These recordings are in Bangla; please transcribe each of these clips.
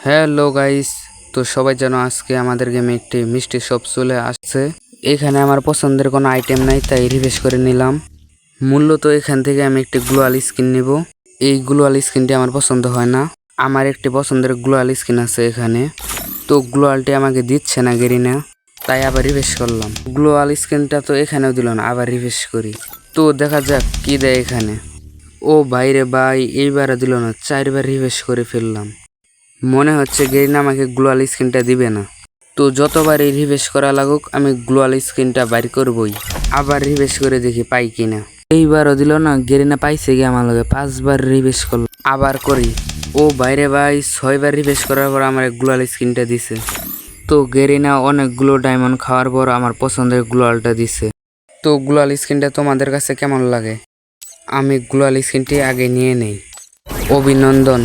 হ্যালো গাইস, তো সবাই যেন আজকে আমাদের গেমে একটি মিষ্টি শপ চলে আসছে। এখানে আমার পছন্দের কোনো আইটেম নাই, তাই রিভেশ করে নিলাম। মূলত এখান থেকে আমি একটি গ্লোয়াল স্কিন নিব। এই গ্লোয়াল স্কিনটি আমার পছন্দ হয় না। আমার একটি পছন্দের গ্লোয়াল স্কিন আছে এখানে, তো গ্লোয়ালটি আমাকে দিচ্ছে না গেরিনা, তাই আবার রিভেশ করলাম। গ্লোয়াল স্কিনটা তো এখানেও দিল না, আবার রিভেশ করি। তো দেখা যাক কি দেয় এখানে। ও বাইরে ভাই, এইবারও দিল না, 4বার রিভেশ করে ফেললাম। মনে হচ্ছে গেরিনা আমাকে গ্লোয়াল স্কিনটা দিবে না। তো যতবার এই রিভেশ করা লাগুক, আমি গ্লোয়াল স্কিনটা বাইর করবই। আবার রিভেশ করে দেখি পাই কিনা। এইবারও দিল না, গেরিনা পাইছে গিয়ে আমার লগে 5বার রিভেশ করল। আবার করি। ও বাইরে ভাই, 6বার রিভেশ করার পর আমার গ্লোয়াল স্কিনটা দিছে। তো গেরিনা অনেকগুলো ডায়মন্ড খাওয়ার পর আমার পছন্দের গ্লোয়ালটা দিছে। তো গ্লোয়াল স্কিনটা তোমাদের কাছে কেমন লাগে? আমি গ্লোয়াল স্কিনটি আগে নিয়ে নেই। অভিনন্দন,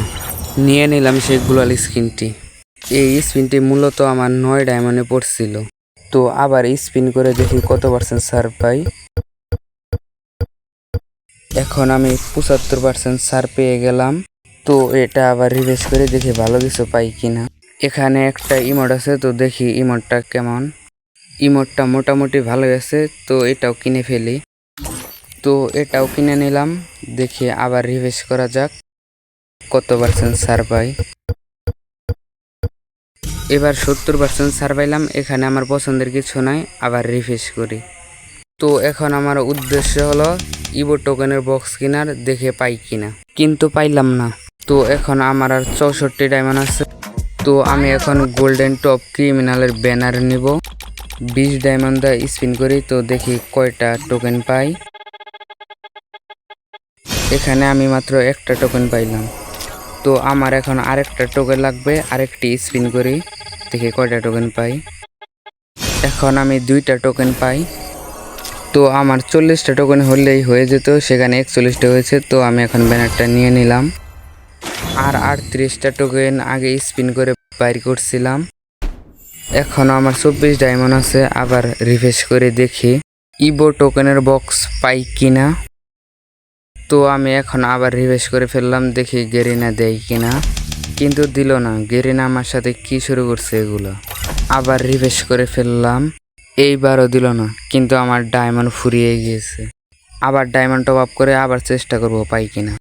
নিয়ে নিলাম সেই গ্লোয়াল স্কিনটি। এই স্পিনটি মূলত আমার 9 ডায়মন্ডে পড়ছিল। তো আবার স্পিন করে দেখি কত পার্সেন্ট সার পাই। এখন আমি 75% সার পেয়ে গেলাম। তো এটা আবার রিভেশ করে দেখি ভালো কিছু পাই কিনা। এখানে একটা ইমোট আছে, তো দেখি ইমোটটা কেমন। ইমোটটা মোটামুটি ভালো আছে, তো এটাও কিনে ফেলি। তো এটাও কিনে নিলাম। দেখি আবার রিভেশ করা যাক কত পার্সেন্ট সার পাই। এবার 70% সার পাইলাম। এখানে আমার পছন্দের কিছু নাই, আবার রিফ্রেশ করি। তো এখন আমার উদ্দেশ্য হলো ইভো টোকেনের বক্স কেনার, দেখে পাই কিনা, কিন্তু পাইলাম না। তো এখন আমার আর 64 ডায়মন্ড আছে। তো আমি এখন গোল্ডেন টপ ক্রিমিনালের ব্যানার নিব। 20 ডায়মন্ড দা স্পিন করি, তো দেখি কয়টা টোকেন পাই। এখানে আমি মাত্র একটা টোকেন পাইলাম। তো আমার এখন আরেকটা টোকেন লাগবে, আরেকটি স্পিন করি, দেখি কয়টা টোকেন পাই। এখন আমি 2টা টোকেন পাই। তো আমার 40টা টোকেন হলেই হয়ে যেত, সেখানে 41টা হয়েছে। তো আমি এখন ব্যানারটা নিয়ে নিলাম। আর 38টা টোকেন আগে স্পিন করে বাইর করছিলাম। এখন আমার 24 ডায়মন্ড আছে। আবার রিফ্রেশ করে দেখি ইভো টোকেনের বক্স পাই কিনা। তো আমি এখন আবার রিফ্রেশ করে ফেললাম, দেখি গেরিনা দেয় কিনা, কিন্তু দিল না। গেরিনা আমার সাথে কি শুরু করছে এগুলো। আবার রিফ্রেশ করে ফেললাম, এইবারও দিল না, কিন্তু আমার ডায়মন্ড ফুরিয়ে গিয়েছে। আবার ডায়মন্ড টপ আপ করে আবার চেষ্টা করব পাই কিনা।